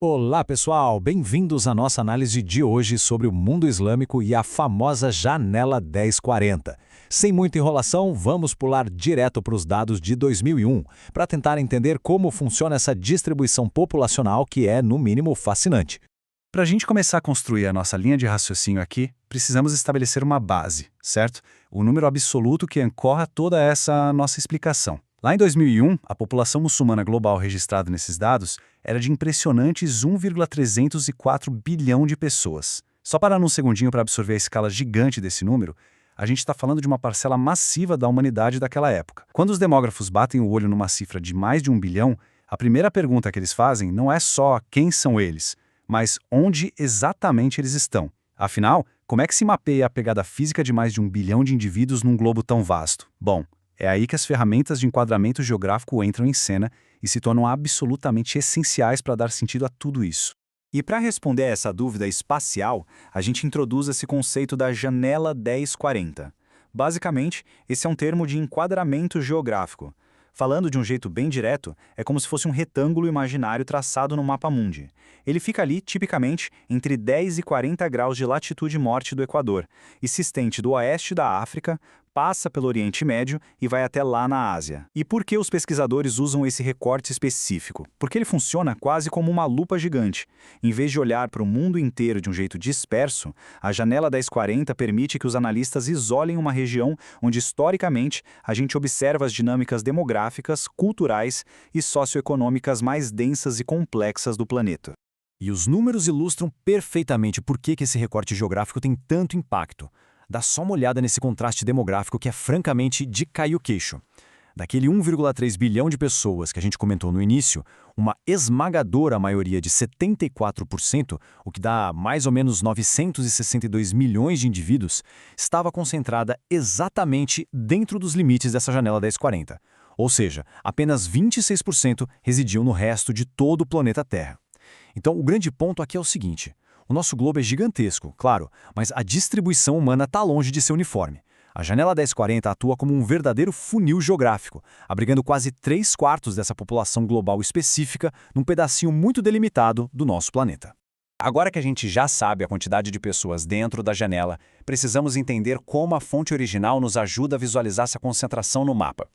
Olá, pessoal! Bem-vindos à nossa análise de hoje sobre o mundo islâmico e a famosa Janela 1040. Sem muita enrolação, vamos pular direto para os dados de 2001, para tentar entender como funciona essa distribuição populacional que é, no mínimo, fascinante. Para a gente começar a construir a nossa linha de raciocínio aqui, precisamos estabelecer uma base, certo? O número absoluto que ancorra toda essa nossa explicação. Lá em 2001, a população muçulmana global registrada nesses dados era de impressionantes 1,304 bilhão de pessoas. Só parar num segundinho para absorver a escala gigante desse número, a gente está falando de uma parcela massiva da humanidade daquela época. Quando os demógrafos batem o olho numa cifra de mais de 1 bilhão, a primeira pergunta que eles fazem não é só quem são eles, mas onde exatamente eles estão. Afinal, como é que se mapeia a pegada física de mais de 1 bilhão de indivíduos num globo tão vasto? Bom, é aí que as ferramentas de enquadramento geográfico entram em cena e se tornam absolutamente essenciais para dar sentido a tudo isso. E para responder a essa dúvida espacial, a gente introduz esse conceito da Janela 1040. Basicamente, esse é um termo de enquadramento geográfico. Falando de um jeito bem direto, é como se fosse um retângulo imaginário traçado no mapa mundi. Ele fica ali, tipicamente, entre 10 e 40 graus de latitude norte do Equador, e se estende do oeste da África, passa pelo Oriente Médio e vai até lá na Ásia. E por que os pesquisadores usam esse recorte específico? Porque ele funciona quase como uma lupa gigante. Em vez de olhar para o mundo inteiro de um jeito disperso, a Janela 1040 permite que os analistas isolem uma região onde, historicamente, a gente observa as dinâmicas demográficas, culturais e socioeconômicas mais densas e complexas do planeta. E os números ilustram perfeitamente por que esse recorte geográfico tem tanto impacto. Dá só uma olhada nesse contraste demográfico que é francamente de cair o queixo. Daquele 1,3 bilhão de pessoas que a gente comentou no início, uma esmagadora maioria de 74%, o que dá mais ou menos 962 milhões de indivíduos, estava concentrada exatamente dentro dos limites dessa janela 1040. Ou seja, apenas 26% residiam no resto de todo o planeta Terra. Então, o grande ponto aqui é o seguinte: o nosso globo é gigantesco, claro, mas a distribuição humana está longe de ser uniforme. A Janela 1040 atua como um verdadeiro funil geográfico, abrigando quase 3/4 dessa população global específica num pedacinho muito delimitado do nosso planeta. Agora que a gente já sabe a quantidade de pessoas dentro da janela, precisamos entender como a fonte original nos ajuda a visualizar essa concentração no mapa.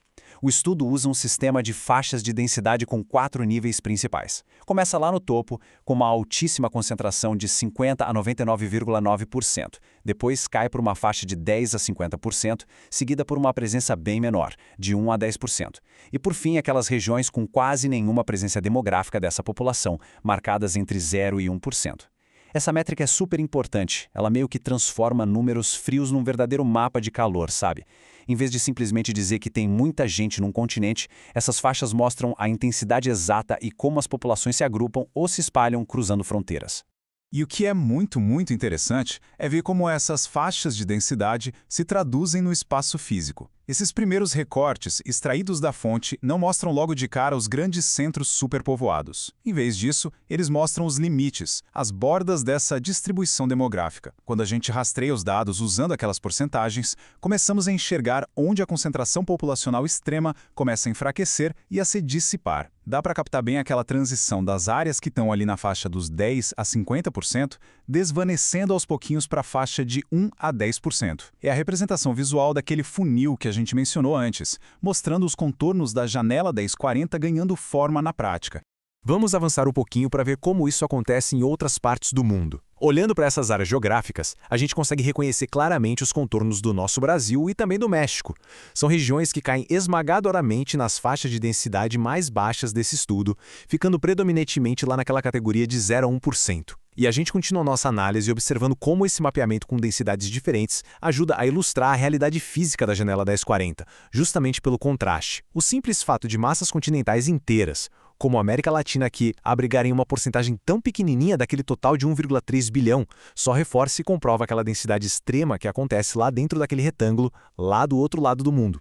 O estudo usa um sistema de faixas de densidade com 4 níveis principais. Começa lá no topo, com uma altíssima concentração de 50% a 99,9%. Depois cai por uma faixa de 10% a 50%, seguida por uma presença bem menor, de 1% a 10%. E por fim, aquelas regiões com quase nenhuma presença demográfica dessa população, marcadas entre 0% e 1%. Essa métrica é super importante, ela meio que transforma números frios num verdadeiro mapa de calor, sabe? Em vez de simplesmente dizer que tem muita gente num continente, essas faixas mostram a intensidade exata e como as populações se agrupam ou se espalham cruzando fronteiras. E o que é muito interessante é ver como essas faixas de densidade se traduzem no espaço físico. Esses primeiros recortes, extraídos da fonte, não mostram logo de cara os grandes centros superpovoados. Em vez disso, eles mostram os limites, as bordas dessa distribuição demográfica. Quando a gente rastreia os dados usando aquelas porcentagens, começamos a enxergar onde a concentração populacional extrema começa a enfraquecer e a se dissipar. Dá para captar bem aquela transição das áreas que estão ali na faixa dos 10% a 50%, desvanecendo aos pouquinhos para a faixa de 1% a 10%. É a representação visual daquele funil que a gente mencionou antes, mostrando os contornos da Janela 1040 ganhando forma na prática. Vamos avançar um pouquinho para ver como isso acontece em outras partes do mundo. Olhando para essas áreas geográficas, a gente consegue reconhecer claramente os contornos do nosso Brasil e também do México. São regiões que caem esmagadoramente nas faixas de densidade mais baixas desse estudo, ficando predominantemente lá naquela categoria de 0% a 1%. E a gente continua nossa análise observando como esse mapeamento com densidades diferentes ajuda a ilustrar a realidade física da Janela 1040, justamente pelo contraste. O simples fato de massas continentais inteiras, como a América Latina aqui, abrigarem uma porcentagem tão pequenininha daquele total de 1,3 bilhão, só reforça e comprova aquela densidade extrema que acontece lá dentro daquele retângulo, lá do outro lado do mundo.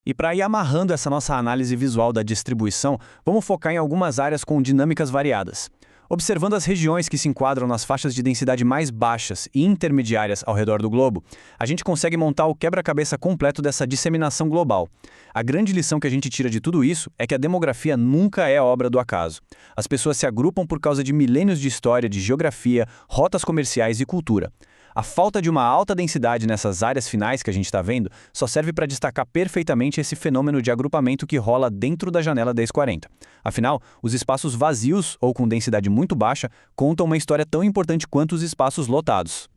E para ir amarrando essa nossa análise visual da distribuição, vamos focar em algumas áreas com dinâmicas variadas. Observando as regiões que se enquadram nas faixas de densidade mais baixas e intermediárias ao redor do globo, a gente consegue montar o quebra-cabeça completo dessa disseminação global. A grande lição que a gente tira de tudo isso é que a demografia nunca é obra do acaso. As pessoas se agrupam por causa de milênios de história, de geografia, rotas comerciais e cultura. A falta de uma alta densidade nessas áreas finais que a gente está vendo só serve para destacar perfeitamente esse fenômeno de agrupamento que rola dentro da janela 1040. Afinal, os espaços vazios ou com densidade muito baixa contam uma história tão importante quanto os espaços lotados.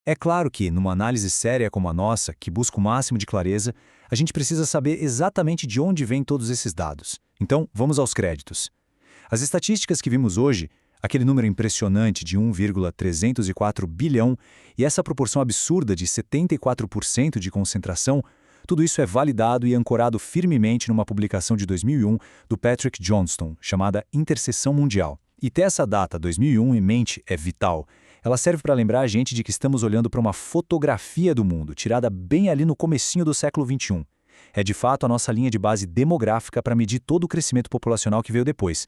É claro que, numa análise séria como a nossa, que busca o máximo de clareza, a gente precisa saber exatamente de onde vêm todos esses dados. Então, vamos aos créditos. As estatísticas que vimos hoje, aquele número impressionante de 1,304 bilhão e essa proporção absurda de 74% de concentração, tudo isso é validado e ancorado firmemente numa publicação de 2001 do Patrick Johnston, chamada Interseção Mundial. E ter essa data, 2001, em mente é vital. Ela serve para lembrar a gente de que estamos olhando para uma fotografia do mundo, tirada bem ali no comecinho do século XXI. É de fato a nossa linha de base demográfica para medir todo o crescimento populacional que veio depois.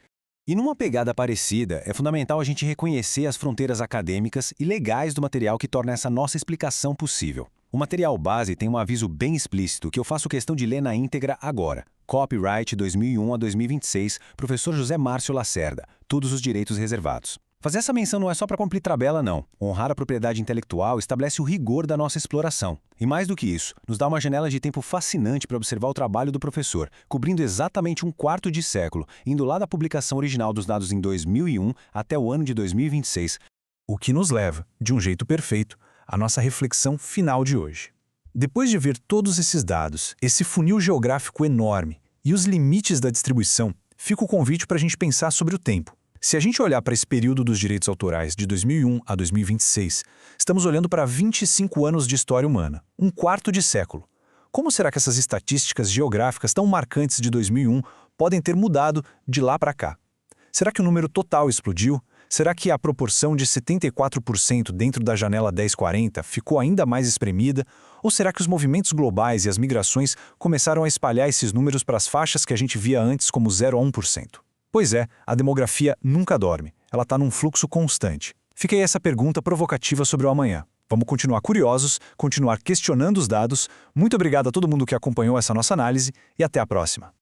E numa pegada parecida, é fundamental a gente reconhecer as fronteiras acadêmicas e legais do material que torna essa nossa explicação possível. O material base tem um aviso bem explícito que eu faço questão de ler na íntegra agora. Copyright 2001 a 2026, professor José Márcio Lacerda, todos os direitos reservados. Fazer essa menção não é só para cumprir tabela, não. Honrar a propriedade intelectual estabelece o rigor da nossa exploração. E mais do que isso, nos dá uma janela de tempo fascinante para observar o trabalho do professor, cobrindo exatamente um quarto de século, indo lá da publicação original dos dados em 2001 até o ano de 2026. O que nos leva, de um jeito perfeito, à nossa reflexão final de hoje. Depois de ver todos esses dados, esse funil geográfico enorme e os limites da distribuição, fica o convite para a gente pensar sobre o tempo. Se a gente olhar para esse período dos direitos autorais de 2001 a 2026, estamos olhando para 25 anos de história humana, um quarto de século. Como será que essas estatísticas geográficas tão marcantes de 2001 podem ter mudado de lá para cá? Será que o número total explodiu? Será que a proporção de 74% dentro da janela 1040 ficou ainda mais espremida? Ou será que os movimentos globais e as migrações começaram a espalhar esses números para as faixas que a gente via antes como 0 a 1%? Pois é, a demografia nunca dorme. Ela está num fluxo constante. Fica aí essa pergunta provocativa sobre o amanhã. Vamos continuar curiosos, continuar questionando os dados. Muito obrigado a todo mundo que acompanhou essa nossa análise e até a próxima.